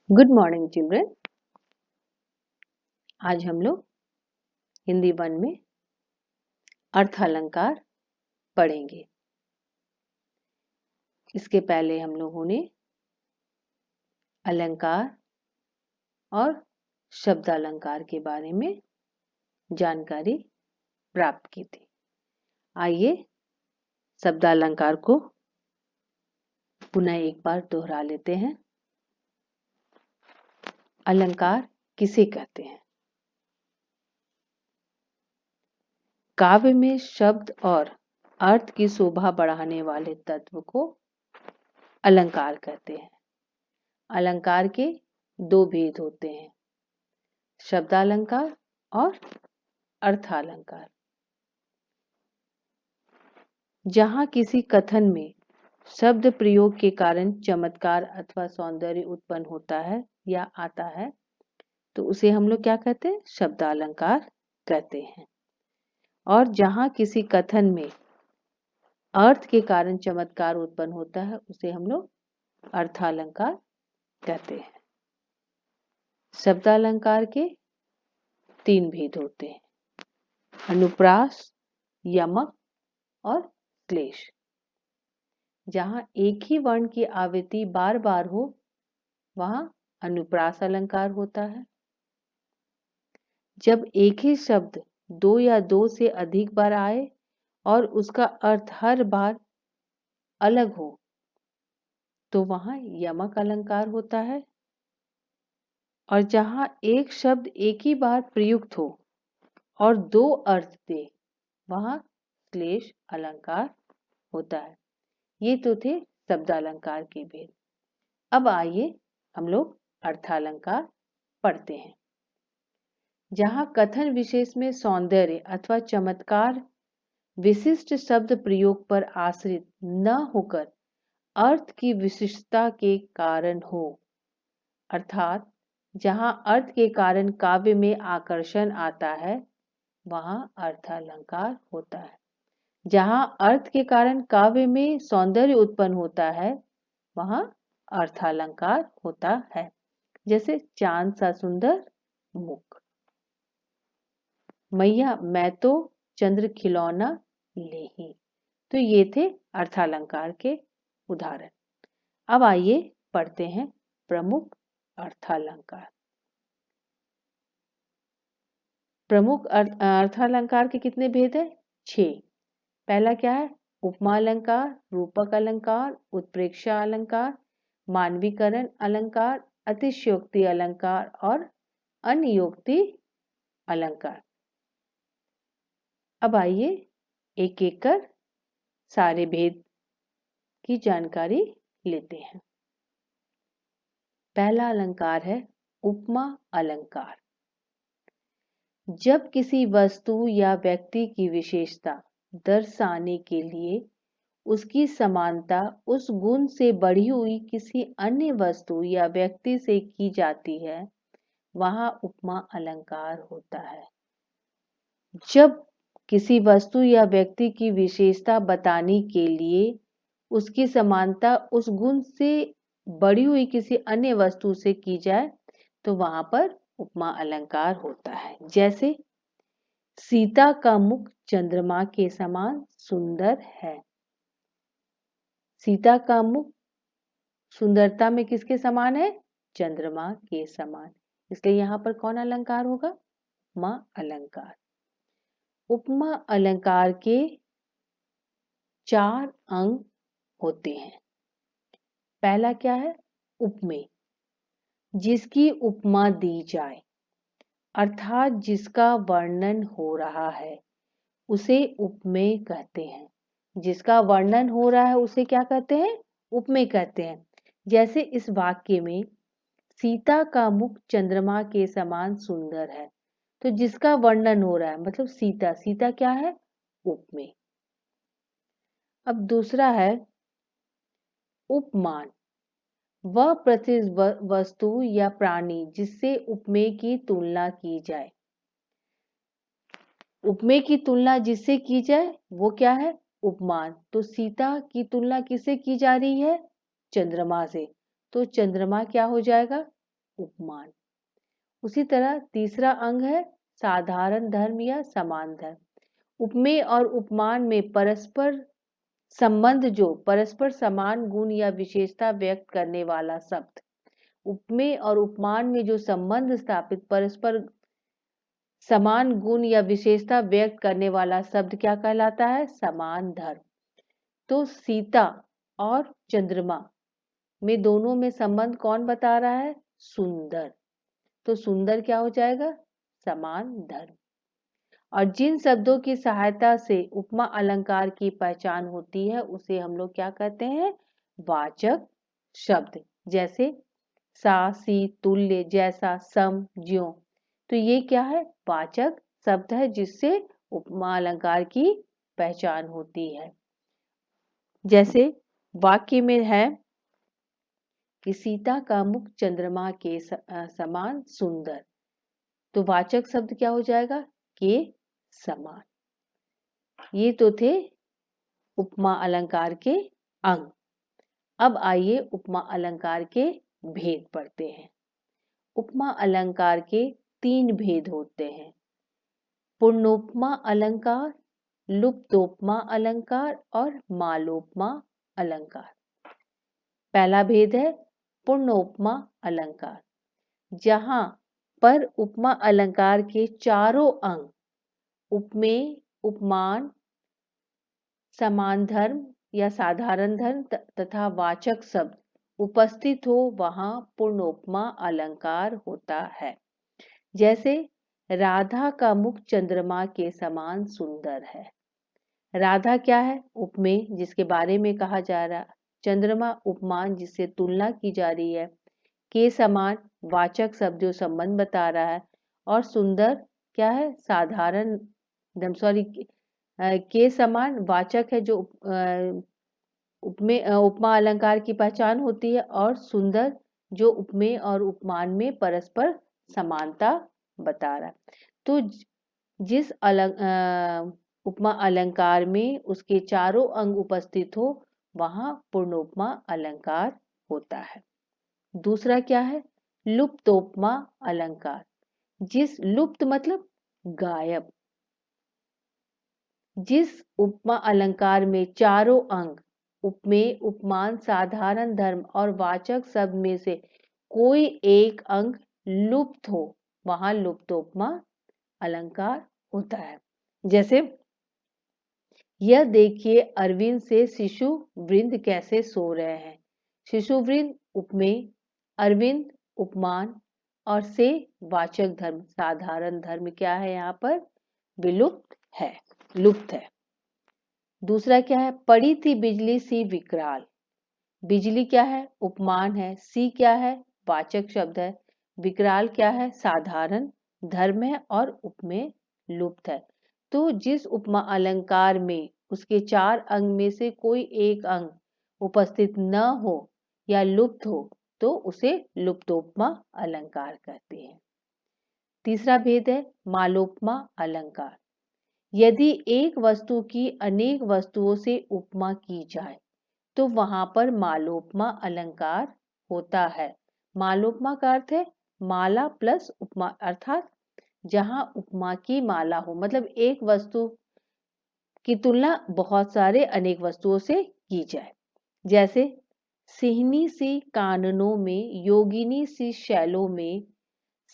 Good morning children. आज हम लोग हिंदी 1 में अर्थ अलंकार पढ़ेंगे। इसके पहले हम लोगों ने अलंकार और शब्द अलंकार के बारे में जानकारी प्राप्त की थी। आइए शब्द अलंकार को पुनः एक बार दोहरा लेते हैं। अलंकार किसे कहते हैं? काव्य में शब्द और अर्थ की शोभा बढ़ाने वाले तत्व को अलंकार कहते हैं। अलंकार के 2 भेद होते हैं, शब्दालंकार और अर्थालंकार। जहाँ किसी कथन में शब्द प्रयोग के कारण चमत्कार अथवा सौंदर्य उत्पन्न होता है या आता है तो उसे हम लोग क्या कहते हैं? शब्दालंकार कहते हैं। और जहाँ किसी कथन में अर्थ के कारण चमत्कार उत्पन्न होता है उसे हम लोग अर्थालंकार कहते हैं। शब्दालंकार के 3 भेद होते हैं, अनुप्रास, यमक और क्लेश। जहाँ एक ही वर्ण की आवृत्ति बार बार हो वहाँ अनुप्रास अलंकार होता है। जब एक ही शब्द 2 या 2 से अधिक बार आए और उसका अर्थ हर बार अलग हो तो वहाँ यमक अलंकार होता है। और जहाँ एक शब्द एक ही बार प्रयुक्त हो और 2 अर्थ दे वहाँ क्लेश अलंकार होता है। ये तो थे शब्दालंकार के भेद। अब आइए हम लोग अर्थालंकार पढ़ते हैं। जहाँ कथन विशेष में सौंदर्य अथवा चमत्कार विशिष्ट शब्द प्रयोग पर आश्रित न होकर अर्थ की विशिष्टता के कारण हो, अर्थात जहाँ अर्थ के कारण काव्य में आकर्षण आता है वहाँ अर्थालंकार होता है। जहाँ अर्थ के कारण काव्य में सौंदर्य उत्पन्न होता है वहाँ अर्थालंकार होता है। जैसे चांद सा सुंदर मुख, मैया मैं तो चंद्र खिलौना लेही। तो ये थे अर्थालंकार के उदाहरण। अब आइए पढ़ते हैं प्रमुख अर्थालंकार। प्रमुख अर्थालंकार के कितने भेद है? 6। पहला क्या है? उपमा अलंकार, रूपक अलंकार, उत्प्रेक्षा अलंकार, मानवीकरण अलंकार, अतिशयोक्ति अलंकार और अनियोक्ति अलंकार। अब आइए एक एक कर सारे भेद की जानकारी लेते हैं। पहला अलंकार है उपमा अलंकार। जब किसी वस्तु या व्यक्ति की विशेषता दर्शाने के लिए उसकी समानता उस गुण से बढ़ी हुई किसी अन्य वस्तु या व्यक्ति से की जाती है वहाँ उपमा अलंकार होता है। जब किसी वस्तु या व्यक्ति की विशेषता बताने के लिए उसकी समानता उस गुण से बढ़ी हुई किसी अन्य वस्तु से की जाए तो वहां पर उपमा अलंकार होता है। जैसे सीता का मुख चंद्रमा के समान सुंदर है। सीता का मुख सुंदरता में किसके समान है? चंद्रमा के समान। इसलिए यहाँ पर कौन अलंकार होगा? उपमा अलंकार। उपमा अलंकार के 4 अंग होते हैं। पहला क्या है? उपमेय, जिसकी उपमा दी जाए अर्थात जिसका वर्णन हो रहा है उसे उपमेय कहते हैं। जिसका वर्णन हो रहा है उसे क्या कहते हैं? उपमेय कहते हैं। जैसे इस वाक्य में सीता का मुख चंद्रमा के समान सुंदर है, तो जिसका वर्णन हो रहा है मतलब सीता, सीता क्या है? उपमेय। अब दूसरा है उपमान, वह प्रसिद्ध वस्तु या प्राणी जिससे उपमेय की तुलना की जाए। उपमेय की तुलना जिससे की जाए वो क्या है? उपमान। तो सीता की तुलना किससे की जा रही है? चंद्रमा से, तो चंद्रमा क्या हो जाएगा? उपमान। उसी तरह तीसरा अंग है साधारण धर्म या समान धर्म। उपमेय और उपमान में परस्पर संबंध जो परस्पर समान गुण या विशेषता व्यक्त करने वाला शब्द। उपमेय और उपमान में जो संबंध स्थापित परस्पर समान गुण या विशेषता व्यक्त करने वाला शब्द क्या कहलाता है? समान धर्म। तो सीता और चंद्रमा में दोनों में संबंध कौन बता रहा है? सुंदर। तो सुंदर क्या हो जाएगा? समान धर्म। और जिन शब्दों की सहायता से उपमा अलंकार की पहचान होती है उसे हम लोग क्या कहते हैं? वाचक शब्द। जैसे सा, सी, तुल्य, जैसा, सम, ज्यों। तो ये क्या है? वाचक शब्द है जिससे उपमा अलंकार की पहचान होती है। जैसे वाक्य में है कि सीता का मुख चंद्रमा के समान सुंदर। तो वाचक शब्द क्या हो जाएगा? के समान। ये तो थे उपमा अलंकार के अंग। अब आइए उपमा अलंकार के भेद पढ़ते हैं। उपमा अलंकार के 3 भेद होते हैं। पूर्णोपमा अलंकार, लुप्तोपमा अलंकार और मालोपमा अलंकार। पहला भेद है पूर्णोपमा अलंकार, जहां पर उपमा अलंकार के चारों अंग उपमेय, उपमान, समान धर्म या साधारण धर्म तथा वाचक शब्द उपस्थित हो वहां पूर्णोपमा अलंकार होता है। जैसे राधा का मुख चंद्रमा के समान सुंदर है। राधा क्या है? उपमेय, जिसके बारे में कहा जा रहा है। चंद्रमा उपमान, जिससे तुलना की जा रही है। के समान वाचक शब्द जो संबंध बता रहा है। और सुंदर क्या है? साधारण के समान वाचक है जो उपमा अलंकार की पहचान होती है। और सुंदर जो उपमेय और उपमान में परस्पर समानता बता रहा है। तो जिस उपमा अलंकार में उसके चारों अंग उपस्थित हो वहां पूर्णोपमा अलंकार होता है। दूसरा क्या है? लुप्तोपमा अलंकार। जिस लुप्त मतलब गायब। जिस उपमा अलंकार में चारों अंग उपमेय, उपमान, साधारण धर्म और वाचक शब्द में से कोई एक अंग लुप्त हो वहां लुप्तोपमा अलंकार होता है। जैसे यह देखिए अरविंद से शिशु वृंद कैसे सो रहे हैं। शिशु वृंद उपमेय, अरविंद उपमान और से वाचक धर्म। साधारण धर्म क्या है? यहाँ पर विलुप्त है, लुप्त है। दूसरा क्या है? पड़ी थी बिजली सी विकराल। बिजली क्या है? उपमान है। सी क्या है? वाचक शब्द है। विकराल क्या है? साधारण धर्म है और उपमेय लुप्त है। तो जिस उपमा अलंकार में उसके 4 अंग में से कोई एक अंग उपस्थित न हो या लुप्त हो तो उसे लुप्तोपमा अलंकार कहते हैं। तीसरा भेद है मालोपमा अलंकार। यदि एक वस्तु की अनेक वस्तुओं से उपमा की जाए तो वहां पर मालोपमा अलंकार होता है। मालोपमा का अर्थ है माला प्लस उपमा, अर्थात जहां उपमा की माला हो, मतलब एक वस्तु की तुलना बहुत सारे अनेक वस्तुओं से की जाए। जैसे सिहनी सी काननों में, योगिनी सी शैलों में,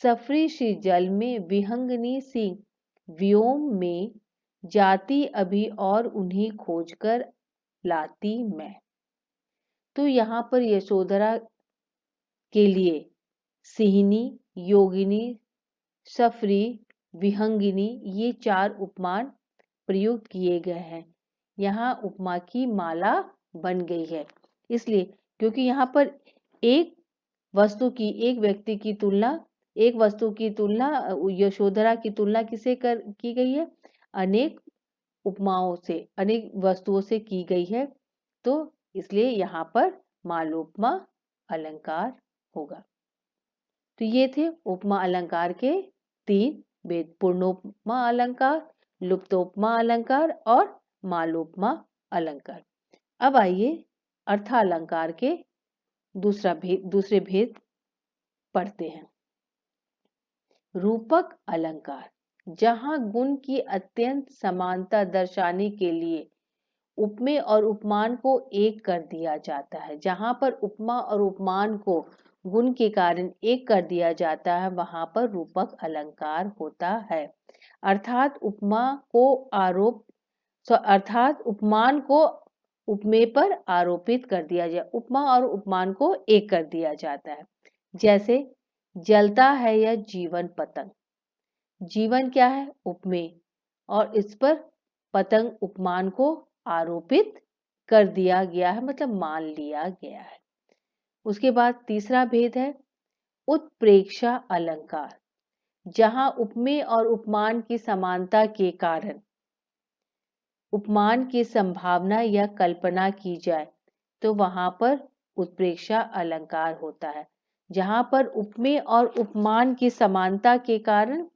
सफरी सी जल में, विहंगनी सी व्योम में, जाती अभी और उन्हीं खोजकर लाती मैं। तो यहाँ पर यशोधरा के लिए सिहनी, योगिनी, सफरी, विहंगिनी ये 4 उपमान प्रयुक्त किए गए हैं। यहाँ उपमा की माला बन गई है। इसलिए क्योंकि यहाँ पर एक वस्तु की, एक व्यक्ति की तुलना, एक वस्तु की तुलना, यशोधरा की तुलना किसे की गई है? अनेक उपमाओं से, अनेक वस्तुओं से की गई है। तो इसलिए यहाँ पर मालोपमा अलंकार होगा। तो ये थे उपमा अलंकार के 3 भेद। पूर्णोपमा अलंकार, लुप्तोपमा अलंकार और मालोपमा अलंकार। अब आइए अर्थालंकार के दूसरे भेद पढ़ते हैं। रूपक अलंकार, जहां गुण की अत्यंत समानता दर्शाने के लिए उपमेय और उपमान को एक कर दिया जाता है। जहां पर उपमा और उपमान को गुण के कारण एक कर दिया जाता है, वहां पर रूपक अलंकार होता है। अर्थात उपमान को उपमेय पर आरोपित कर दिया जाए, उपमा और उपमान को एक कर दिया जाता है। जैसे जलता है यह जीवन पतंग, जीवन क्या है? उपमेय, और इस पर पतंग उपमान को आरोपित कर दिया गया है, मतलब मान लिया गया है। उसके बाद तीसरा भेद है उत्प्रेक्षा अलंकार, जहां उपमेय और उपमान की समानता के कारण उपमान की संभावना या कल्पना की जाए तो वहां पर उत्प्रेक्षा अलंकार होता है। जहां पर उपमेय और उपमान की समानता के कारण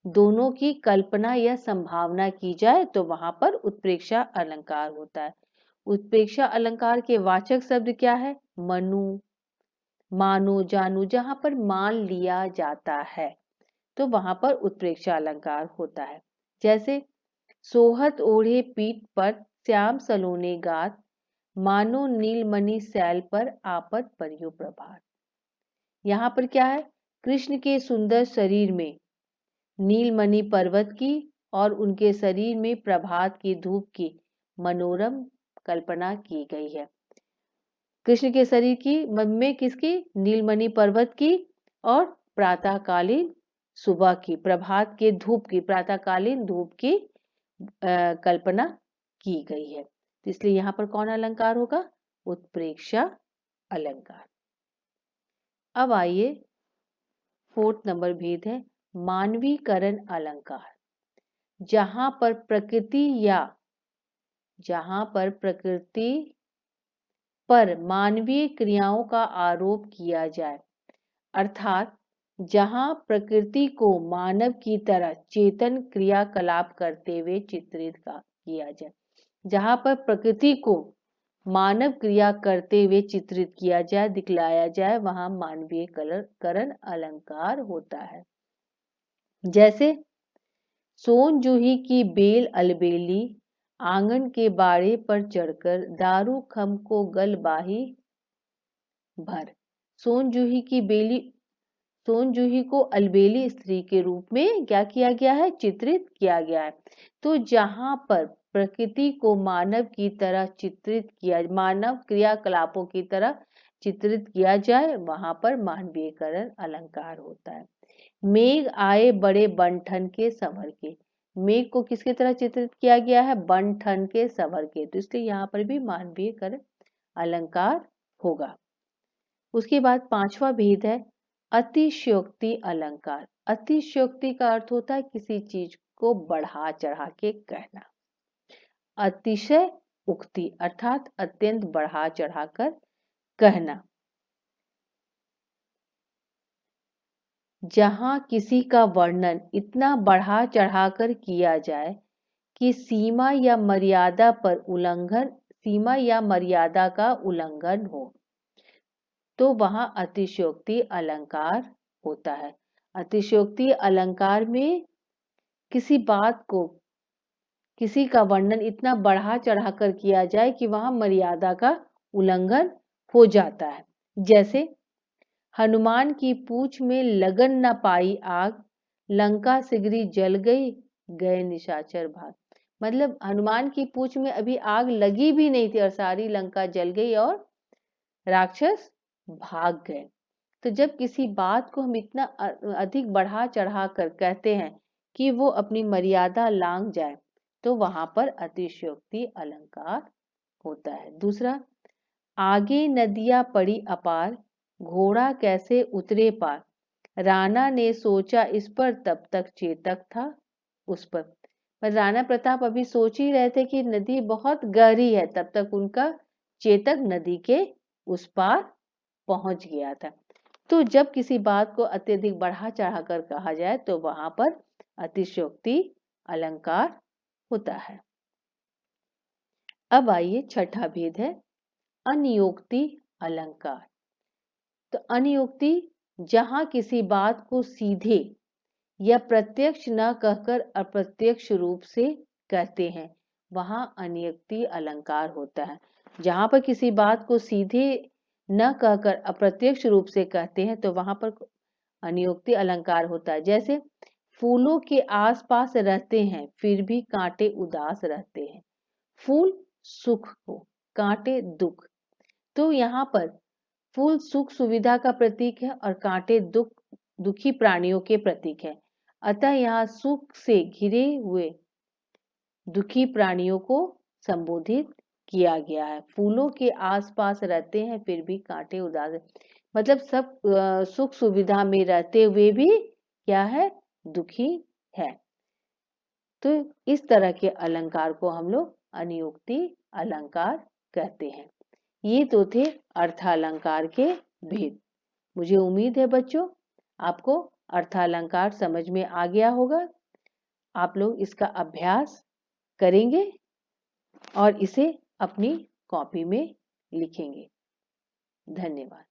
दोनों की कल्पना या संभावना की जाए तो वहां पर उत्प्रेक्षा अलंकार होता है। उत्प्रेक्षा अलंकार के वाचक शब्द क्या है? मनु, मानो, जानू। जहां पर मान लिया जाता है तो वहां पर उत्प्रेक्षा अलंकार होता है। जैसे सोहत ओढ़े पीठ पर श्याम सलोने गात, मानो नीलमणि सैल पर आपत परियो प्रभात। यहाँ पर क्या है? कृष्ण के सुंदर शरीर में नीलमणि पर्वत की और उनके शरीर में प्रभात की धूप की मनोरम कल्पना की गई है। कृष्ण के शरीर की में किसकी? नीलमणि पर्वत की, और प्रातःकालीन सुबह की, प्रभात के धूप की, प्रातःकालीन धूप की कल्पना की गई है। तो इसलिए यहाँ पर कौन अलंकार होगा? उत्प्रेक्षा अलंकार। अब आइए 4th नंबर भेद है मानवीकरण अलंकार, जहां पर प्रकृति पर मानवीय क्रियाओं का आरोप किया जाए, अर्थात जहां प्रकृति को मानव की तरह चेतन क्रियाकलाप करते हुए चित्रित किया जाए। जहां पर प्रकृति को मानव क्रिया करते हुए चित्रित किया जाए, दिखलाया जाए, वहां मानवीयकरण अलंकार होता है। जैसे सोन जूही की बेल अलबेली, आंगन के बाड़े पर चढ़कर दारू खम को गल बाही भर। सोन जूही को अलबेली स्त्री के रूप में क्या किया गया है? चित्रित किया गया है। तो जहां पर प्रकृति को मानव की तरह मानव क्रियाकलापों की तरह चित्रित किया जाए, वहां पर मानवीयकरण अलंकार होता है। मेघ आए बड़े बन-ठन के संवर के, मेघ को किसकी तरह चित्रित किया गया है? बन-ठन के, संवर के, तो इसलिए यहाँ पर भी मानवीयकरण अलंकार होगा। उसके बाद 5वां भेद है अतिशयोक्ति अलंकार। अतिशयोक्ति का अर्थ होता है किसी चीज को बढ़ा चढ़ा के कहना। अतिशय उक्ति अर्थात अत्यंत बढ़ा चढ़ाकर कहना, जहां किसी का वर्णन इतना बढ़ा चढ़ाकर किया जाए कि सीमा या मर्यादा का उल्लंघन हो, तो वहां अतिशयोक्ति अलंकार होता है। अतिशयोक्ति अलंकार में किसी बात को, किसी का वर्णन इतना बढ़ा चढ़ाकर किया जाए कि वहां मर्यादा का उल्लंघन हो जाता है। जैसे हनुमान की पूंछ में लगन न पाई आग, लंका सिगरी जल गई, गए निशाचर भाग। मतलब हनुमान की पूंछ में अभी आग लगी भी नहीं थी और सारी लंका जल गई और राक्षस भाग गए। तो जब किसी बात को हम इतना अधिक बढ़ा चढ़ा कर कहते हैं कि वो अपनी मर्यादा लांघ जाए, तो वहां पर अतिशयोक्ति अलंकार होता है। दूसरा, आगे नदियां पड़ी अपार, घोड़ा कैसे उतरे पार, राणा ने सोचा इस पर तब तक चेतक था उस पर राणा प्रताप अभी सोच ही रहे थे कि नदी बहुत गहरी है, तब तक उनका चेतक नदी के उस पार पहुंच गया था। तो जब किसी बात को अत्यधिक बढ़ा चढ़ाकर कहा जाए तो वहां पर अतिशयोक्ति अलंकार होता है। अब आइए 6ठा भेद है अनियोक्ति अलंकार। तो अनियोक्ति जहां किसी बात को सीधे या प्रत्यक्ष न कहकर अप्रत्यक्ष रूप से कहते हैं, वहां अनियुक्ति अलंकार होता है। जहां पर किसी बात को सीधे न कहकर अप्रत्यक्ष रूप से कहते हैं तो वहां पर अनियुक्ति अलंकार होता है। जैसे फूलों के आसपास रहते हैं फिर भी कांटे उदास रहते हैं। फूल सुख को, कांटे दुख। तो यहाँ पर फूल सुख सुविधा का प्रतीक है और कांटे दुखी प्राणियों के प्रतीक है। अतः यहाँ सुख से घिरे हुए दुखी प्राणियों को संबोधित किया गया है। फूलों के आसपास रहते हैं फिर भी कांटे उदास, मतलब सब सुख सुविधा में रहते हुए भी क्या है, दुखी है। तो इस तरह के अलंकार को हम लोग अनियुक्ति अलंकार कहते हैं। ये तो थे अर्थालंकार के भेद। मुझे उम्मीद है बच्चों आपको अर्थालंकार समझ में आ गया होगा। आप लोग इसका अभ्यास करेंगे और इसे अपनी कॉपी में लिखेंगे। धन्यवाद।